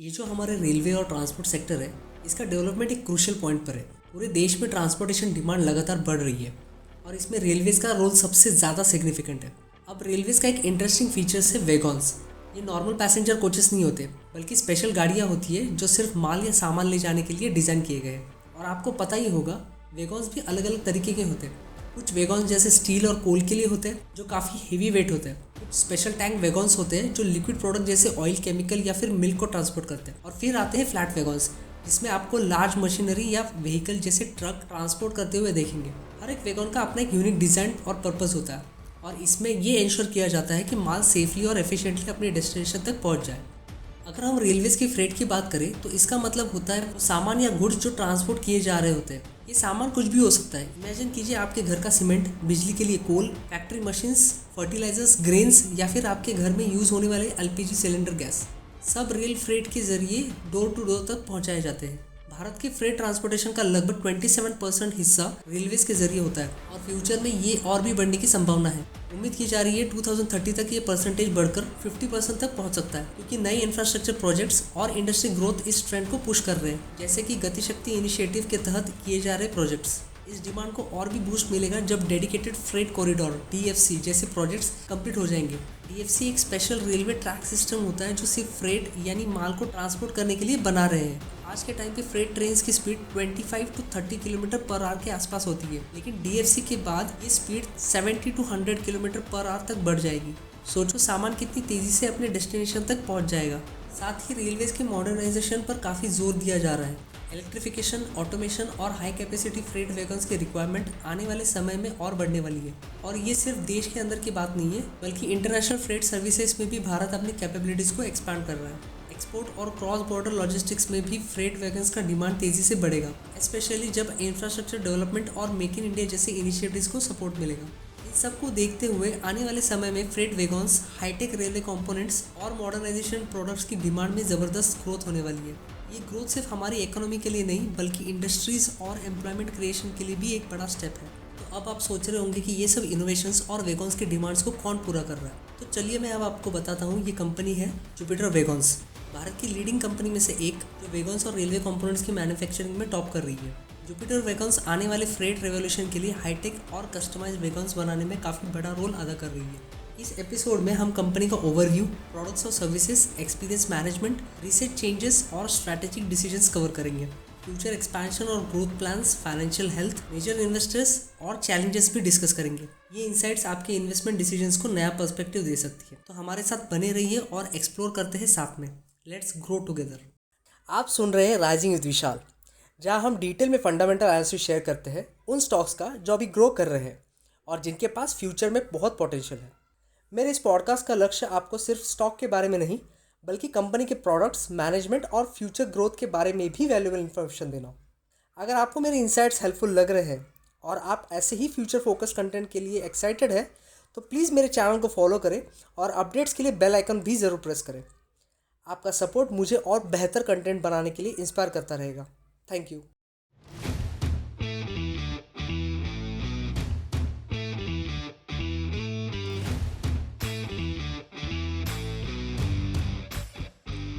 ये जो हमारे रेलवे और ट्रांसपोर्ट सेक्टर है, इसका डेवलपमेंट एक क्रूशियल पॉइंट पर है। पूरे देश में ट्रांसपोर्टेशन डिमांड लगातार बढ़ रही है और इसमें रेलवेज का रोल सबसे ज़्यादा सिग्निफिकेंट है। अब रेलवेज का एक इंटरेस्टिंग फीचर्स है वैगॉन्स। ये नॉर्मल पैसेंजर कोचेस नहीं होते, बल्कि स्पेशल गाड़ियाँ होती है जो सिर्फ माल या सामान ले जाने के लिए डिज़ाइन किए गए हैं। और आपको पता ही होगा, वैगॉन्स भी अलग अलग तरीके के होते हैं। कुछ वैगॉन्स जैसे स्टील और कोल के लिए होते हैं जो काफ़ी हेवी वेट होते हैं। कुछ स्पेशल टैंक वैगॉन्स होते हैं जो लिक्विड प्रोडक्ट जैसे ऑयल, केमिकल या फिर मिल्क को ट्रांसपोर्ट करते हैं। और फिर आते हैं फ्लैट वैगॉन्स, जिसमें आपको लार्ज मशीनरी या व्हीकल जैसे ट्रक ट्रांसपोर्ट करते हुए देखेंगे। हर एक वैगॉन का अपना एक यूनिक डिज़ाइन और पर्पस होता है और इसमें ये इंश्योर किया जाता है कि माल सेफली और एफिशिएंटली अपने डेस्टिनेशन तक पहुंच जाए। अगर हम रेलवेज की फ्रेट की बात करें तो इसका मतलब होता है सामान या गुड्स जो ट्रांसपोर्ट किए जा रहे होते हैं। ये सामान कुछ भी हो सकता है। इमेजिन कीजिए आपके घर का सीमेंट, बिजली के लिए कोल, फैक्ट्री मशीन्स, फर्टिलाइजर्स, ग्रेन्स या फिर आपके घर में यूज़ होने वाले एलपीजी सिलेंडर गैस, सब रेल फ्रेट के जरिए डोर टू डोर तक पहुंचाए जाते हैं। भारत के फ्रेट ट्रांसपोर्टेशन का लगभग 27% हिस्सा रेलवेज के जरिए होता है और फ्यूचर में ये और भी बढ़ने की संभावना है। उम्मीद की जा रही है 2030 तक ये परसेंटेज बढ़कर 50% तक पहुंच सकता है, क्योंकि नए इंफ्रास्ट्रक्चर प्रोजेक्ट्स और इंडस्ट्री ग्रोथ इस ट्रेंड को पुश कर रहे हैं, जैसे कि गति शक्ति इनिशिएटिव के तहत किए जा रहे प्रोजेक्ट्स। इस डिमांड को और भी बूस्ट मिलेगा जब डेडिकेटेड फ्रेट कॉरिडोर डीएफसी जैसे प्रोजेक्ट्स कंप्लीट हो जाएंगे। डीएफसी एक स्पेशल रेलवे ट्रैक सिस्टम होता है जो सिर्फ फ्रेट यानी माल को ट्रांसपोर्ट करने के लिए बना रहे हैं। आज के टाइम पे फ्रेट ट्रेन की speed 25 to 30 kilometre per hour के आसपास होती है, लेकिन डीएफसी के बाद ये speed 70 to 100 kilometre per hour तक बढ़ जाएगी। सोचो सामान कितनी तेज़ी से अपने डेस्टिनेशन तक पहुंच जाएगा। साथ ही रेलवेज के मॉडर्नाइजेशन पर काफ़ी जोर दिया जा रहा है। इलेक्ट्रिफिकेशन, ऑटोमेशन और हाई कैपेसिटी फ्रेट वैगन्स की रिक्वायरमेंट आने वाले समय में और बढ़ने वाली है। और ये सिर्फ देश के अंदर की बात नहीं है, बल्कि इंटरनेशनल फ्रेट सर्विसेज में भी भारत अपनी कैपेबिलिटीज़ को एक्सपांड कर रहा है। एक्सपोर्ट और क्रॉस बॉर्डर लॉजिस्टिक्स में भी फ्रेट वैगन्स का डिमांड तेज़ी से बढ़ेगा, स्पेशली जब इंफ्रास्ट्रक्चर डेवलपमेंट और मेक इन इंडिया जैसे इनिशिएटिव्स को सपोर्ट मिलेगा। इन सबको देखते हुए आने वाले समय में freight wagons, hi tech railway components और मॉडर्नाइजेशन प्रोडक्ट्स की डिमांड में ज़बरदस्त ग्रोथ होने वाली है। ये ग्रोथ सिर्फ हमारी इकोनॉमी के लिए नहीं, बल्कि इंडस्ट्रीज़ और एम्प्लॉयमेंट क्रिएशन के लिए भी एक बड़ा स्टेप है। तो अब आप सोच रहे होंगे कि ये सब इनोवेशंस और वैगन्स की डिमांड्स को कौन पूरा कर रहा है। तो चलिए मैं अब आपको बताता हूँ। ये कंपनी है जुपिटर वैगन्स, भारत की लीडिंग कंपनी में से एक, जो वैगन्स और रेलवे कंपोनेंट्स की मैन्युफैक्चरिंग में टॉप कर रही है। जुपिटर वैगन्स आने वाले फ्रेट रेवोल्यूशन के लिए हाईटेक और कस्टमाइज्ड वैगन्स बनाने में काफ़ी बड़ा रोल अदा कर रही है। इस एपिसोड में हम कंपनी का ओवरव्यू, प्रोडक्ट्स और services, experience management, recent changes और स्ट्रैटेजिक डिसीजंस कवर करेंगे। फ्यूचर एक्सपेंशन और growth plans, financial health, major investors और चैलेंजेस भी डिस्कस करेंगे। ये इंसाइट्स आपके इन्वेस्टमेंट डिसीजंस को नया पर्सपेक्टिव दे सकती है। तो हमारे साथ बने रहिए और एक्सप्लोर करते हैं साथ में। Let's grow together. आप सुन रहे हैं राइजिंग विद विशाल, जहां हम डिटेल में फंडामेंटल एनालिसिस शेयर करते हैं उन स्टॉक्स का जो अभी ग्रो कर रहे हैं और जिनके पास फ्यूचर में बहुत पोटेंशियल है। मेरे इस पॉडकास्ट का लक्ष्य आपको सिर्फ स्टॉक के बारे में नहीं, बल्कि कंपनी के प्रोडक्ट्स, मैनेजमेंट और फ्यूचर ग्रोथ के बारे में भी वैल्यूएबल इन्फॉर्मेशन देना। अगर आपको मेरे इंसाइट्स हेल्पफुल लग रहे हैं और आप ऐसे ही फ्यूचर फोकस कंटेंट के लिए एक्साइटेड है, तो प्लीज़ मेरे चैनल को फॉलो करें और अपडेट्स के लिए बेल आइकन भी ज़रूर प्रेस करें। आपका सपोर्ट मुझे और बेहतर कंटेंट बनाने के लिए इंस्पायर करता रहेगा। Thank you.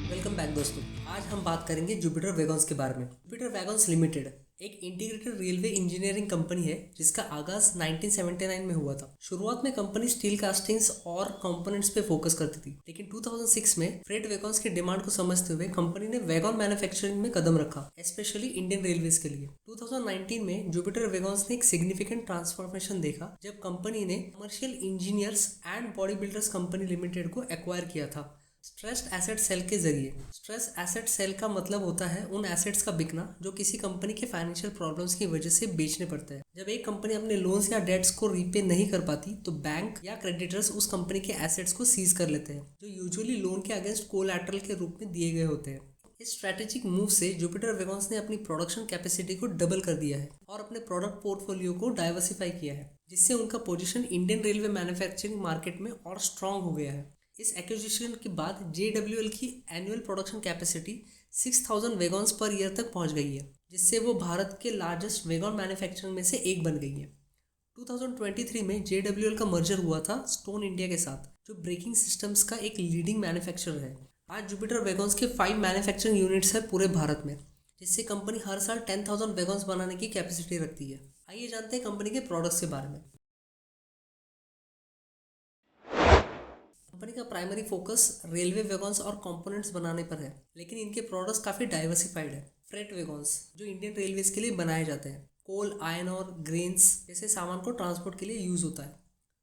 वेलकम बैक दोस्तों। आज हम बात करेंगे जुपिटर वैगन्स के बारे में। जुपिटर वैगन्स लिमिटेड एक इंटीग्रेटेड रेलवे इंजीनियरिंग कंपनी है जिसका आगाज 1979 में हुआ था। शुरुआत में कंपनी स्टील कास्टिंग्स और कंपोनेंट्स पे फोकस करती थी, लेकिन 2006 में फ्रेट वैगन्स की डिमांड को समझते हुए कंपनी ने वैगन मैन्युफैक्चरिंग में कदम रखा, स्पेशली इंडियन रेलवेज के लिए। 2019 में जुपिटर वैगन्स ने एक सिग्निफिकेंट ट्रांसफॉर्मेशन देखा जब कंपनी ने commercial engineers and body builders company limited को एक्वायर किया था स्ट्रेस्ड एसेट सेल के जरिए। स्ट्रेस एसेट सेल का मतलब होता है उन एसेट्स का बिकना जो किसी कंपनी के फाइनेंशियल प्रॉब्लम्स की वजह से बेचने पड़ते हैं। जब एक कंपनी अपने लोन्स या डेट्स को रीपे नहीं कर पाती तो बैंक या क्रेडिटर्स उस कंपनी के एसेट्स को सीज कर लेते हैं, जो यूजुअली लोन के अगेंस्ट कोलैटरल के रूप में दिए गए होते हैं। इस स्ट्रैटेजिक मूव से जुपिटर वैगन्स ने अपनी प्रोडक्शन कैपेसिटी को डबल कर दिया है और अपने प्रोडक्ट पोर्टफोलियो को डाइवर्सिफाई किया है, जिससे उनका position Indian railway manufacturing market में और स्ट्रांग हो गया है। इस एक्विजिशन के बाद JWL की annual production capacity 6000 wagons per year तक पहुंच गई है, जिससे वो भारत के लार्जेस्ट वैगन मैन्युफैक्चरिंग में से एक बन गई है। 2023 में JWL का मर्जर हुआ था स्टोन इंडिया के साथ, जो ब्रेकिंग सिस्टम्स का एक लीडिंग मैन्युफैक्चरर है। आज जुपिटर वैगन्स के 5 मैन्युफैक्चरिंग यूनिट्स है पूरे भारत में, जिससे कंपनी हर साल 10,000 वैगन्स बनाने की कैपेसिटी रखती है। आइए जानते हैं कंपनी के प्रोडक्ट्स के बारे में। कंपनी का प्राइमरी फोकस रेलवे वैगन्स और कंपोनेंट्स बनाने पर है, लेकिन इनके प्रोडक्ट्स काफ़ी डाइवर्सिफाइड है। फ्रेट वैगन्स जो इंडियन रेलवेज के लिए बनाए जाते हैं, कोल, आयरन और ग्रेन्स जैसे सामान को ट्रांसपोर्ट के लिए यूज़ होता है।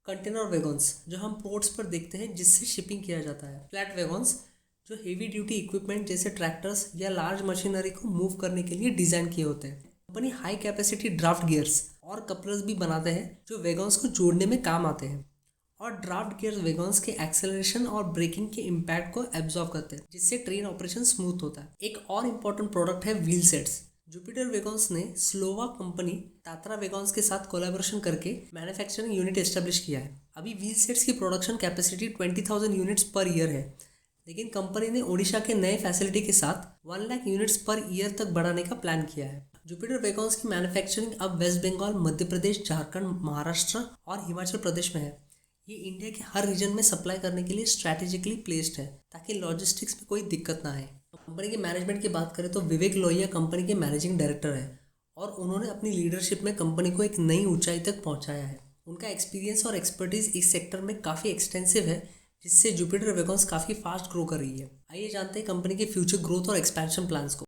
कंटेनर वैगन्स जो हम पोर्ट्स पर देखते हैं, जिससे शिपिंग किया जाता है। फ्लैट वैगन्स जो हेवी ड्यूटी इक्विपमेंट जैसे ट्रैक्टर्स या लार्ज मशीनरी को मूव करने के लिए डिज़ाइन किए होते हैं। Company high capacity draft gears और कपलर्स भी बनाते हैं जो वैगन्स को जोड़ने में काम आते हैं, और ड्राफ्ट गियर्स वैगन्स के एक्सेलरेशन और ब्रेकिंग के इम्पैक्ट को एब्जॉर्ब करते हैं, जिससे ट्रेन ऑपरेशन स्मूथ होता है। एक और इम्पॉर्टेंट प्रोडक्ट है व्हील सेट्स। जुपिटर वैगन्स ने स्लोवाक कंपनी टाटा वैगन्स के साथ कोलैबोरेशन करके मैन्युफैक्चरिंग यूनिट एस्टेब्लिश किया है। अभी व्हील सेट्स की production capacity 20,000 units per year है, लेकिन कंपनी ने ओडिशा के नए फैसिलिटी के साथ 1 लाख यूनिट्स पर ईयर तक बढ़ाने का प्लान किया है। जुपिटर वैगन्स की मैन्युफैक्चरिंग अब वेस्ट बंगाल, मध्य प्रदेश, झारखंड, महाराष्ट्र और हिमाचल प्रदेश में है। ये इंडिया के हर रीजन में सप्लाई करने के लिए स्ट्रैटेजिकली प्लेस्ड है, ताकि लॉजिस्टिक्स में कोई दिक्कत ना आए। कंपनी के मैनेजमेंट की बात करें तो विवेक लोहिया कंपनी के मैनेजिंग डायरेक्टर है, और उन्होंने अपनी लीडरशिप में कंपनी को एक नई ऊंचाई तक पहुंचाया है। उनका एक्सपीरियंस और एक्सपर्टीज इस सेक्टर में काफ़ी एक्सटेंसिव है, जिससे जुपिटर वैगन्स काफ़ी फास्ट ग्रो कर रही है। आइए जानते हैं कंपनी के फ्यूचर ग्रोथ और एक्सपेंशन प्लान्स को।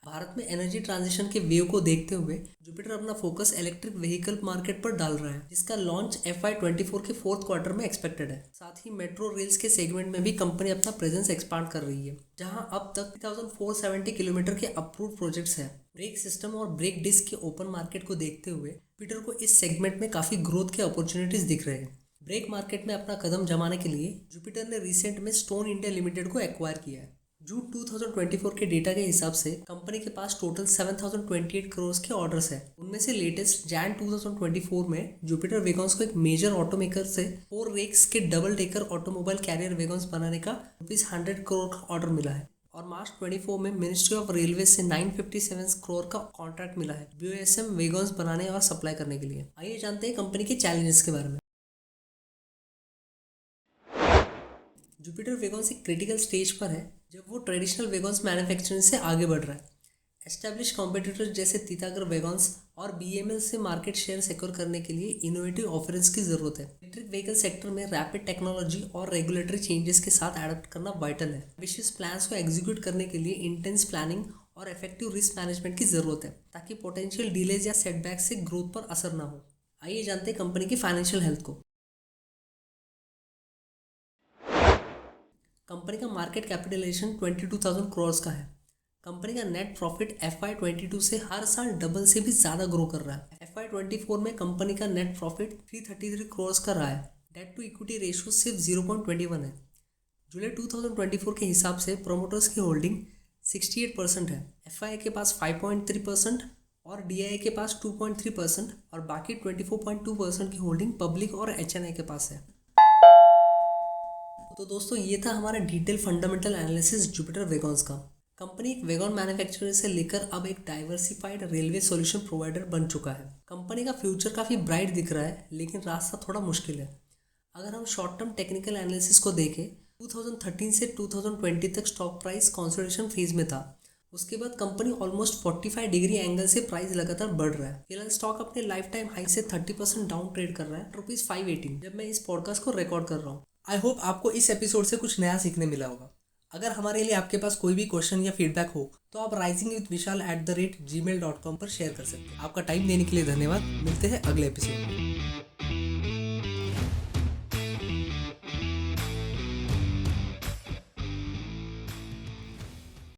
भारत में एनर्जी ट्रांजिशन के वेव को देखते हुए जुपिटर अपना फोकस इलेक्ट्रिक व्हीकल मार्केट पर डाल रहा है, जिसका लॉन्च FY24 के 4th क्वार्टर में एक्सपेक्टेड है। साथ ही मेट्रो रेल्स के सेगमेंट में भी कंपनी अपना प्रेजेंस एक्सपांड कर रही है, जहां अब तक 3470 किलोमीटर के अप्रूव्ड प्रोजेक्ट्स हैं। ब्रेक सिस्टम और ब्रेक डिस्क के ओपन मार्केट को देखते हुए जुपिटर को इस सेगमेंट में काफ़ी ग्रोथ के अपॉर्चुनिटीज दिख रहे हैं। ब्रेक मार्केट में अपना कदम जमाने के लिए जुपिटर ने रिसेंट में स्टोन इंडिया लिमिटेड को एक्वायर किया है। जून 2024 के डेटा के हिसाब से कंपनी के पास टोटल 7,028 करोड़ के ऑर्डर्स हैं। उनमें से लेटेस्ट जैन 2024 में जुपिटर वैगन्स को एक मेजर ऑटोमेकर से 4 रेक्स के double decker automobile carrier wagons बनाने का ₹100 करोड़ का ऑर्डर मिला है, और मार्च 24 में मिनिस्ट्री ऑफ रेलवे से 957 करोड़ का कॉन्ट्रैक्ट मिला है BOSM वैगन्स बनाने और सप्लाई करने के लिए। आइए जानते हैं कंपनी के चैलेंजेस के बारे में। जुपिटर वैगन्स एक क्रिटिकल स्टेज पर है जब वो ट्रेडिशनल वैगन्स मैन्युफैक्चरिंग से आगे बढ़ रहा है। एस्टैब्लिश कॉम्पिटिटर्स जैसे तीतागर वैगन्स और BML से मार्केट शेयर सिक्योर करने के लिए इनोवेटिव ऑफरिंग्स की जरूरत है। इलेक्ट्रिक व्हीकल सेक्टर में रैपिड टेक्नोलॉजी और रेगुलेटरी चेंजेस के साथ एडप्ट करना वाइटल है। विशेष प्लान्स को एग्जीक्यूट करने के लिए इंटेंस प्लानिंग और इफेक्टिव रिस्क मैनेजमेंट की जरूरत है, ताकि पोटेंशियल डिलेज या सेटबैक से ग्रोथ पर असर ना हो। आइए जानते हैं कंपनी की फाइनेंशियल हेल्थ को। कंपनी का मार्केट कैपिटलाइजेशन 22,000 करोड़ का है। कंपनी का नेट प्रॉफिट FY22 से हर साल डबल से भी ज़्यादा ग्रो कर रहा है। FY24 में कंपनी का नेट प्रॉफिट 333 करोड़ का रहा है। डेट टू इक्विटी रेशियो सिर्फ 0.21 है। जुलाई 2024 के हिसाब से प्रोमोटर्स की होल्डिंग 68% है। FII के पास 5.3% और DII के पास 2.3% और बाकी 24.2% की होल्डिंग पब्लिक और HNI के पास है। तो दोस्तों, ये था हमारा detail fundamental analysis Jupiter wagons का। कंपनी एक वैगन मैन्युफैक्चरर से लेकर अब एक डाइवर्सिफाइड रेलवे सॉल्यूशन प्रोवाइडर बन चुका है। कंपनी का फ्यूचर काफ़ी ब्राइट दिख रहा है, लेकिन रास्ता थोड़ा मुश्किल है। अगर हम शॉर्ट टर्म टेक्निकल एनालिसिस को देखें, 2013 से 2020 तक स्टॉक प्राइस कंसोलिडेशन फेज में था। उसके बाद कंपनी ऑलमोस्ट 45 डिग्री एंगल से प्राइस लगातार बढ़ रहा है। फिलहाल स्टॉक अपने लाइफ टाइम हाई से 30% डाउन ट्रेड कर रहा है ₹518 जब मैं इस पॉडकास्ट को रिकॉर्ड कर रहा हूँ। आई होप आपको इस एपिसोड से कुछ नया सीखने मिला होगा। अगर हमारे लिए आपके पास कोई भी क्वेश्चन या फीडबैक हो तो आप risingwithvishal@gmail.com पर शेयर कर सकते हैं। आपका टाइम देने के लिए धन्यवाद। मिलते हैं अगले एपिसोड में।